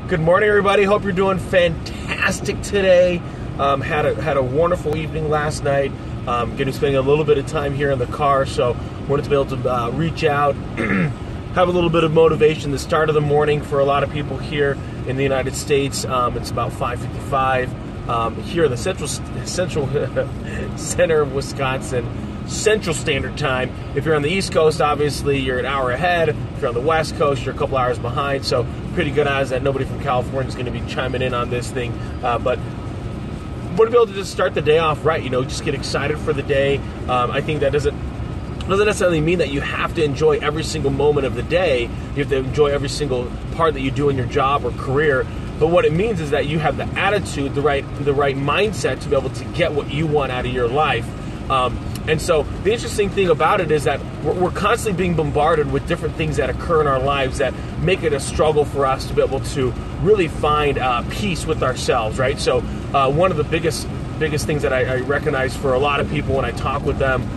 Good morning, everybody. Hope you're doing fantastic today. Had a wonderful evening last night. Spending a little bit of time here in the car, so wanted to be able to reach out, have a little bit of motivation. The start of the morning for a lot of people here in the United States. It's about 5:55 here in the central center of Wisconsin. Central Standard Time. If you're on the East Coast, obviously you're an hour ahead. If you're on the West Coast, you're a couple hours behind. So pretty good odds that nobody from California is going to be chiming in on this thing. But want to be able to just start the day off right. Just get excited for the day. I think that doesn't necessarily mean that you have to enjoy every single moment of the day. You have to enjoy every single part that you do in your job or career. But what it means is that you have the attitude, the right mindset to be able to get what you want out of your life. And so the interesting thing about it is that we're constantly being bombarded with different things that occur in our lives that make it a struggle for us to be able to really find peace with ourselves, right? So one of the biggest things that I recognize for a lot of people when I talk with them,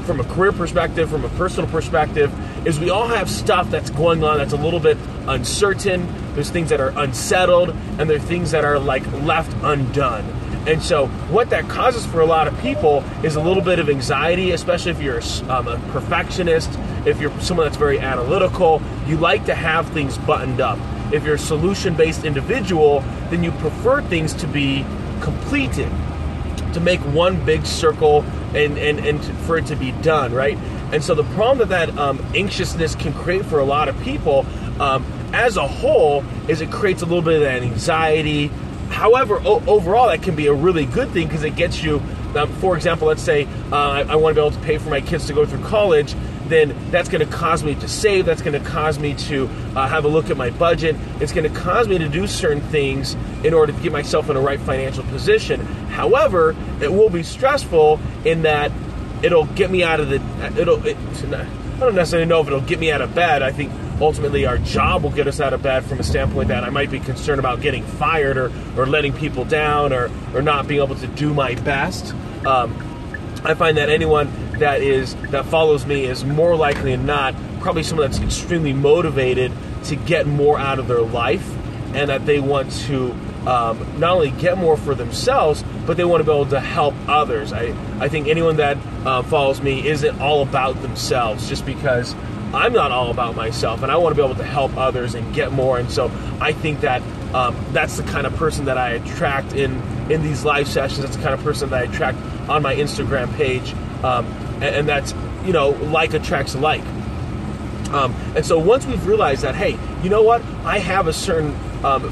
from a career perspective, from a personal perspective, is we all have stuff that's going on that's a little bit uncertain. There's things that are unsettled, and there are things that are like left undone. And so what that causes for a lot of people is a little bit of anxiety, especially if you're a perfectionist, if you're someone that's very analytical. You like to have things buttoned up. If you're a solution-based individual, then you prefer things to be completed, to make one big circle and for it to be done, right? And so the problem that anxiousness can create for a lot of people as a whole is it creates a little bit of that anxiety. However, overall, that can be a really good thing because it gets you, for example, let's say I want to be able to pay for my kids to go through college, then that's going to cause me to save, that's going to cause me to have a look at my budget, it's going to cause me to do certain things in order to get myself in the right financial position. However, it will be stressful in that it'll get me out of I don't necessarily know if it'll get me out of bed. I think ultimately our job will get us out of bed from a standpoint that I might be concerned about getting fired or letting people down or not being able to do my best. I find that anyone that follows me is more likely than not probably someone that's extremely motivated to get more out of their life, and that they want to not only get more for themselves, but they want to be able to help others. I think anyone that follows me isn't all about themselves, just because I'm not all about myself, and I want to be able to help others and get more. And so I think that that's the kind of person that I attract in these live sessions. That's the kind of person that I attract on my Instagram page, and that's, like attracts like. And so once we've realized that, hey, you know what, I have a certain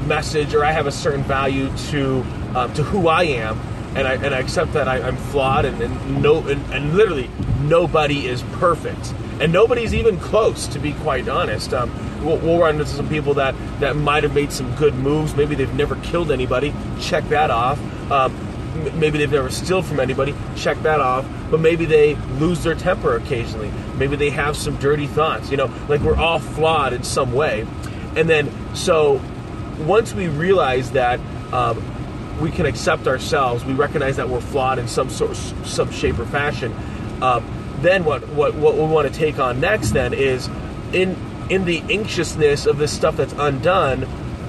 message, or I have a certain value to who I am, and I accept that I'm flawed, and literally nobody is perfect. And nobody's even close, to be quite honest. We'll run into some people that might have made some good moves. Maybe they've never killed anybody. Check that off. Maybe they've never stolen from anybody. Check that off. But maybe they lose their temper occasionally. Maybe they have some dirty thoughts. Like we're all flawed in some way. And then, so once we realize that we can accept ourselves, we recognize that we're flawed in some shape or fashion. Then what we want to take on next then is in the anxiousness of this stuff that's undone,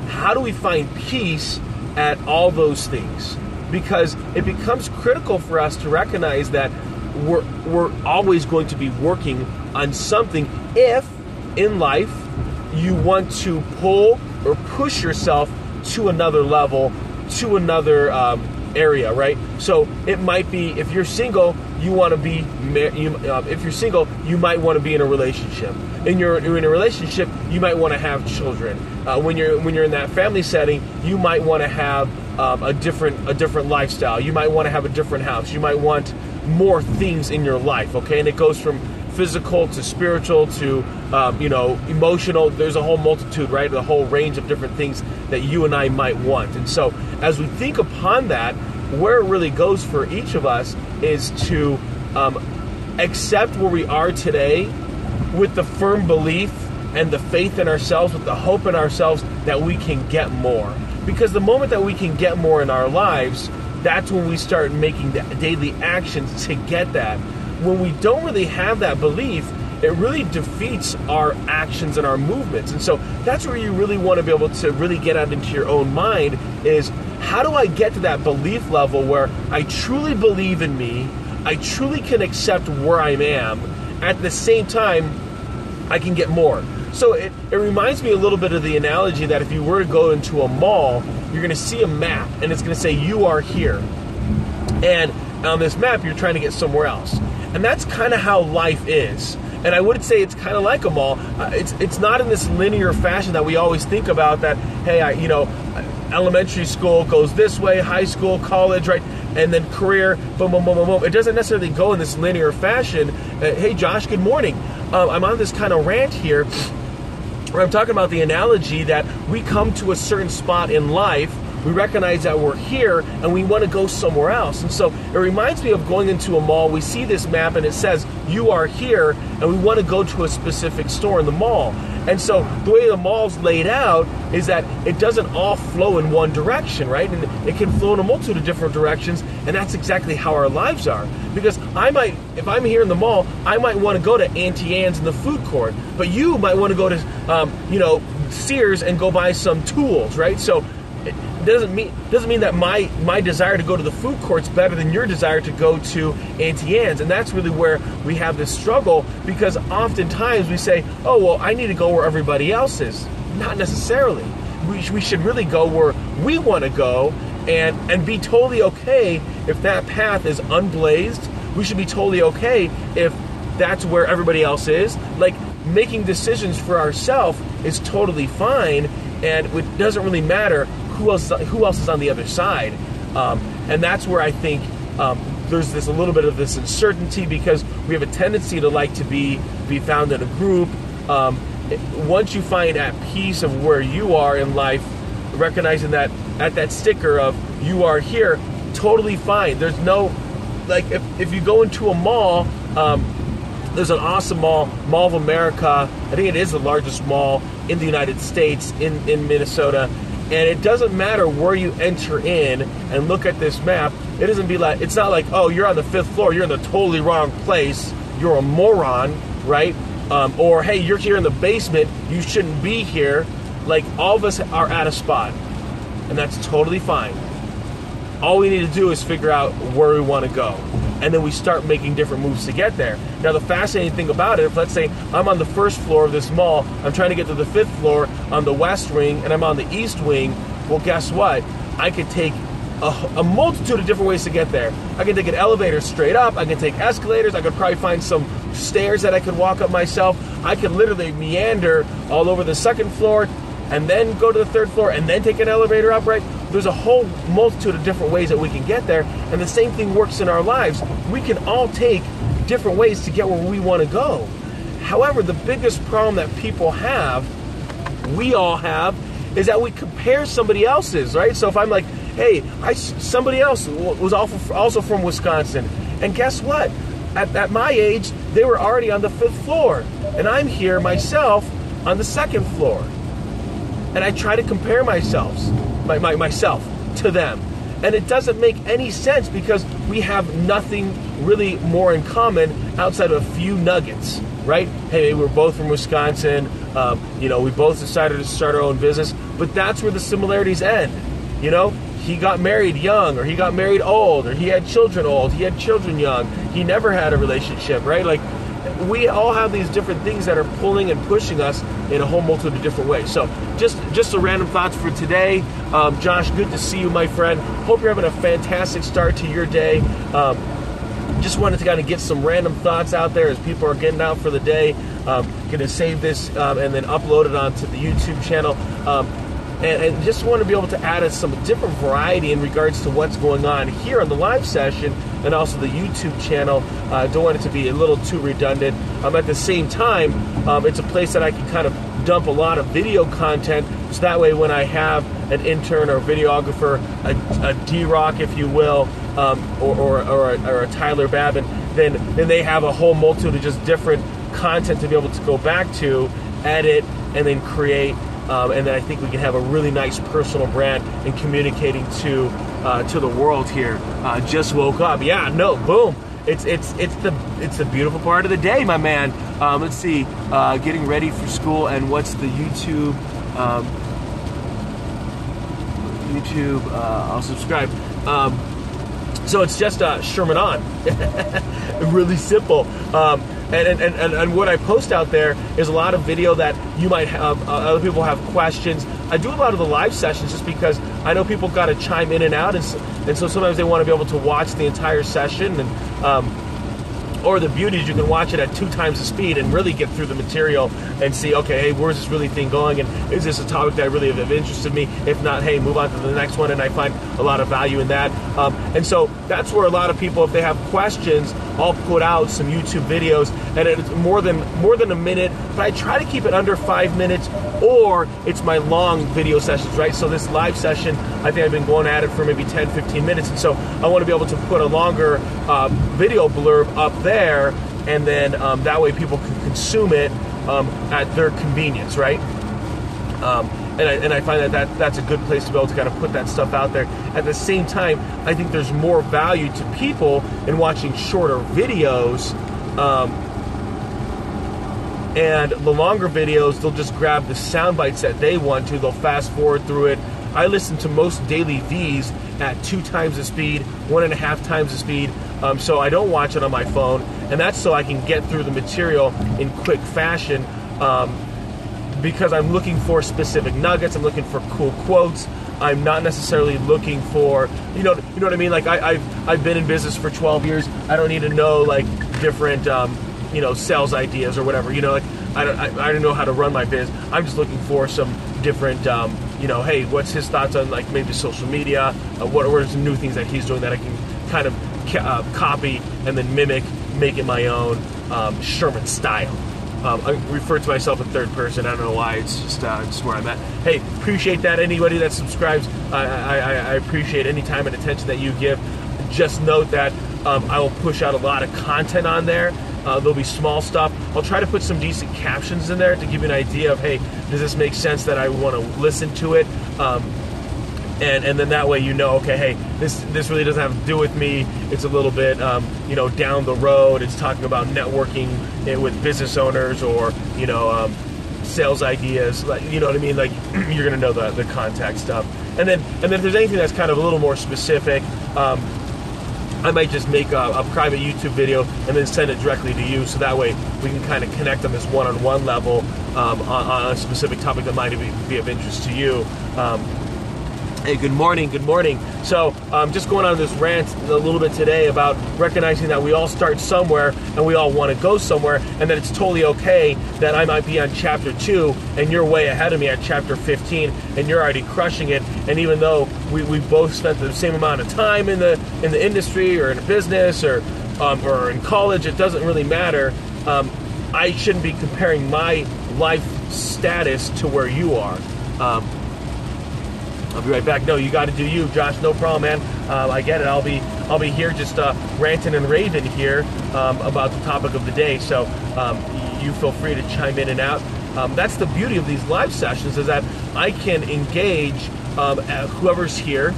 how do we find peace at all those things? Because it becomes critical for us to recognize that we're always going to be working on something if in life you want to pull or push yourself to another level, to another area, right? So it might be, if you're single, you want to be. If you're single, you might want to be in a relationship. In a relationship, you might want to have children. When you're in that family setting, you might want to have a different lifestyle. You might want to have a different house. You might want more things in your life. Okay, and it goes from physical to spiritual to emotional. There's a whole multitude, right? A whole range of different things that you and I might want. And so as we think upon that, where it really goes for each of us is to accept where we are today with the firm belief and the faith in ourselves, with the hope in ourselves that we can get more. Because the moment that we can get more in our lives, that's when we start making the daily actions to get that. When we don't really have that belief, it really defeats our actions and our movements. And so that's where you really want to be able to really get out into your own mind is, how do I get to that belief level where I truly believe in me, I truly can accept where I am, at the same time, I can get more. So it reminds me a little bit of the analogy that if you were to go into a mall, you're going to see a map, and it's going to say, you are here. And on this map, you're trying to get somewhere else. And that's kind of how life is. And I would say it's kind of like a mall. It's not in this linear fashion that we always think about that, hey, elementary school goes this way, high school, college, right? And then career, boom, boom, boom, boom, boom. It doesn't necessarily go in this linear fashion. Hey, Josh, good morning. I'm on this kind of rant here where I'm talking about the analogy that we come to a certain spot in life, we recognize that we're here, and we want to go somewhere else. And so it reminds me of going into a mall. We see this map, and it says, you are here, and we want to go to a specific store in the mall. And so the way the mall's laid out is that it doesn't all flow in one direction, right? And it can flow in a multitude of different directions, and that's exactly how our lives are. Because if I'm here in the mall, I might want to go to Auntie Anne's in the food court, but you might want to go to, Sears and go buy some tools, right? So it doesn't mean that my desire to go to the food court's better than your desire to go to Auntie Anne's. And that's really where we have this struggle, because oftentimes we say, oh, well, I need to go where everybody else is. Not necessarily. We should really go where we want to go and be totally okay if that path is unblazed. We should be totally okay if that's where everybody else is. Like, making decisions for ourselves is totally fine, and it doesn't really matter who else is on the other side. And that's where I think there's a little bit of this uncertainty, because we have a tendency to like to be found in a group. Once you find at peace of where you are in life, recognizing that at that sticker of you are here, totally fine. There's no, like, if you go into a mall, there's an awesome mall, Mall of America. I think it is the largest mall in the United States, in Minnesota. And it doesn't matter where you enter in and look at this map. It's not like, oh, you're on the 5th floor, you're in the totally wrong place, you're a moron, right? Or, hey, you're here in the basement, you shouldn't be here. Like, all of us are at a spot, and that's totally fine. All we need to do is figure out where we want to go, and then we start making different moves to get there. Now, the fascinating thing about it, if let's say I'm on the 1st floor of this mall, I'm trying to get to the 5th floor on the west wing, and I'm on the east wing, well, guess what? I could take a multitude of different ways to get there. I can take an elevator straight up, I can take escalators, I could probably find some stairs that I could walk up myself. I could literally meander all over the 2nd floor, and then go to the 3rd floor, and then take an elevator up, right? There's a whole multitude of different ways that we can get there, and the same thing works in our lives. We can all take different ways to get where we want to go. However, the biggest problem that people have, we all have, is that we compare somebody else's, right? So if I'm like, hey, somebody else was also from Wisconsin, and guess what? At my age, they were already on the 5th floor, and I'm here myself on the 2nd floor. And I try to compare myself to them. And it doesn't make any sense, because we have nothing really more in common outside of a few nuggets, right? Hey, we're both from Wisconsin. We both decided to start our own business, but that's where the similarities end. He got married young, or he got married old, or he had children old, he had children young. He never had a relationship, right? Like, we all have these different things that are pulling and pushing us in a whole multitude of different ways. So just some random thoughts for today. Josh, good to see you, my friend. Hope you're having a fantastic start to your day. Just wanted to kind of get some random thoughts out there as people are getting out for the day. Going to save this and then upload it onto the YouTube channel. And just want to be able to add some different variety in regards to what's going on here on the live session and also the YouTube channel. I don't want it to be a little too redundant. At the same time, it's a place that I can kind of dump a lot of video content, so that way when I have an intern or videographer, a D-Rock, if you will, or a Tyler Babin, then they have a whole multitude of just different content to be able to go back to, edit, and then create. And then I think we can have a really nice personal brand in communicating to the world here. Just woke up. Yeah, no, boom. it's the beautiful part of the day, my man. Let's see, getting ready for school, and what's the YouTube? I'll subscribe. So it's just Sherman On. Really simple. And what I post out there is a lot of video that you might have, other people have questions. I do a lot of the live sessions just because I know people got to chime in and out, and so sometimes they want to be able to watch the entire session, and or the beauty is you can watch it at 2 times the speed and really get through the material and see, okay, hey, where's this really thing going, and is this a topic that really have interested me? If not, hey, move on to the next one, and I find a lot of value in that. And so that's where a lot of people, if they have questions, I'll put out some YouTube videos, and it's more than a minute, but I try to keep it under 5 minutes, or it's my long video sessions, right? So this live session, I think I've been going at it for maybe 10, 15 minutes, and so I want to be able to put a longer video blurb up there, and then that way people can consume it at their convenience, right? And I find that's a good place to be able to kind of put that stuff out there. At the same time, I think there's more value to people in watching shorter videos, and the longer videos, they'll just grab the sound bites that they want to. They'll fast forward through it. I listen to most daily V's at 2 times the speed, 1.5 times the speed, so I don't watch it on my phone, and that's so I can get through the material in quick fashion, because I'm looking for specific nuggets. I'm looking for cool quotes. I'm not necessarily looking for, you know what I mean? Like I've been in business for 12 years. I don't need to know like different sales ideas or whatever. Like I don't know how to run my biz. I'm just looking for some different hey, what's his thoughts on like maybe social media? What are some new things that he's doing that I can kind of copy and then mimic, make it my own Sherman style. I refer to myself in third person. I don't know why. It's just where I'm at. Hey, appreciate that. Anybody that subscribes, I appreciate any time and attention that you give. Just note that I will push out a lot of content on there. There'll be small stuff. I'll try to put some decent captions in there to give you an idea of, hey, does this make sense that I want to listen to it? And then that way okay, hey, this really doesn't have to do with me. It's a little bit, down the road. It's talking about networking with business owners or, sales ideas. Like, you know what I mean? Like, you're gonna know the contact stuff. And then if there's anything that's kind of a little more specific, I might just make a private YouTube video and then send it directly to you, so that way we can kind of connect on this one-on-one level on a specific topic that might be of interest to you. Hey, good morning. So just going on this rant a little bit today about recognizing that we all start somewhere and we all want to go somewhere, and that it's totally okay that I might be on chapter 2 and you're way ahead of me at chapter 15 and you're already crushing it. And even though we both spent the same amount of time in the industry or in a business or in college, it doesn't really matter. I shouldn't be comparing my life status to where you are. I'll be right back. No, you got to do you, Josh. No problem, man. I get it. I'll be here just ranting and raving here about the topic of the day. So you feel free to chime in and out. That's the beauty of these live sessions, is that I can engage whoever's here.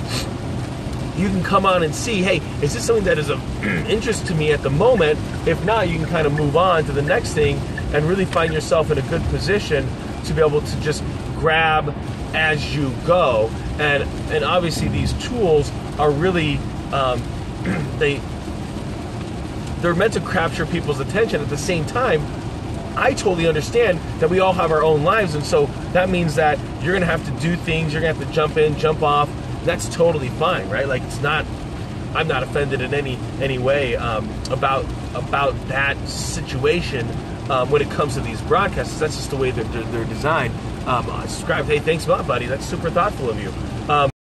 You can come on and see, hey, is this something that is of interest to me at the moment? If not, you can kind of move on to the next thing and really find yourself in a good position to be able to just grab as you go. And obviously these tools are really they're meant to capture people's attention. At the same time, I totally understand that we all have our own lives, and so that means that you're gonna have to do things, you're gonna have to jump in, jump off. That's totally fine, right? Like, I'm not offended in any way about that situation when it comes to these broadcasts. That's just the way that they're designed. Subscribe. Hey, thanks a lot, buddy. That's super thoughtful of you.